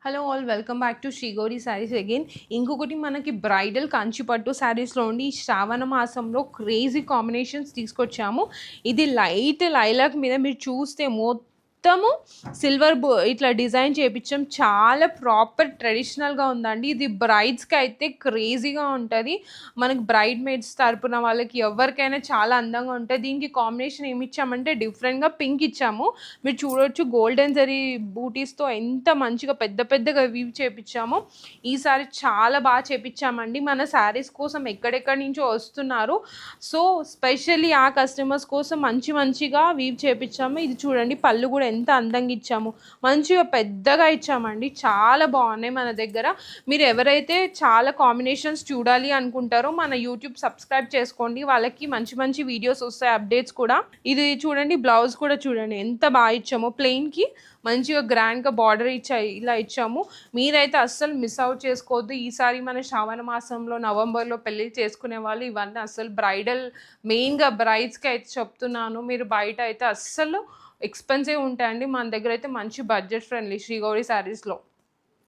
Hello all welcome back to Srigowri saris again. ఇంకొకటి మనకి bridal కంచిపట్టు శారీస్లో ఉండి ఈ శ్రావణ మాసంలో క్రేజీ కాంబినేషన్స్ తీసుకొచ్చాము. ఇది లైట్ లైలాక్ మీద మీరు చూస్తే మొత్తము సిల్వర్ ఇట్లా డిజైన్ చేపించాం. చాలా ప్రాపర్ ట్రెడిషనల్గా ఉందండి. ఇది బ్రైడ్స్కి అయితే క్రేజీగా ఉంటుంది. మనకి బ్రైడ్ మేడ్స్ తరపున వాళ్ళకి ఎవరికైనా చాలా అందంగా ఉంటుంది. దీనికి కాంబినేషన్ ఏమి ఇచ్చామంటే డిఫరెంట్గా పింక్ ఇచ్చాము. మీరు చూడొచ్చు గోల్డెన్ జరీ బూటీస్తో ఎంత మంచిగా పెద్ద పెద్దగా వీవ్ చేపించాము. ఈసారి చాలా బాగా చేపించామండి. మన శారీస్ కోసం ఎక్కడెక్కడి నుంచో వస్తున్నారు. సో స్పెషల్లీ ఆ కస్టమర్స్ కోసం మంచిగా వీవ్ చేపించాము. ఇది చూడండి, పళ్ళు కూడా ఎంత అందంగా ఇచ్చాము. మంచిగా పెద్దగా ఇచ్చామండి. చాలా బాగున్నాయి మన దగ్గర. మీరు ఎవరైతే చాలా కాంబినేషన్స్ చూడాలి అనుకుంటారో మన యూట్యూబ్ సబ్స్క్రైబ్ చేసుకోండి. వాళ్ళకి మంచి వీడియోస్ వస్తాయి, అప్డేట్స్ కూడా. ఇది చూడండి, బ్లౌజ్ కూడా చూడండి ఎంత బాగా ఇచ్చామో. ప్లెయిన్కి మంచిగా గ్రాండ్గా బార్డర్ ఇలా ఇచ్చాము. మీరైతే అస్సలు మిస్ అవుట్ చేసుకోవద్దు. ఈసారి మన శ్రావణ మాసంలో నవంబర్లో పెళ్ళి చేసుకునే వాళ్ళు ఇవన్నీ అస్సలు మెయిన్గా బ్రైడ్స్కి అయితే చెప్తున్నాను. మీరు బయట అయితే అస్సలు ఎక్స్పెన్సివ్ ఉంటాయండి. మన దగ్గర అయితే మంచి బడ్జెట్ ఫ్రెండ్లీ శ్రీగౌరి శారీస్లో.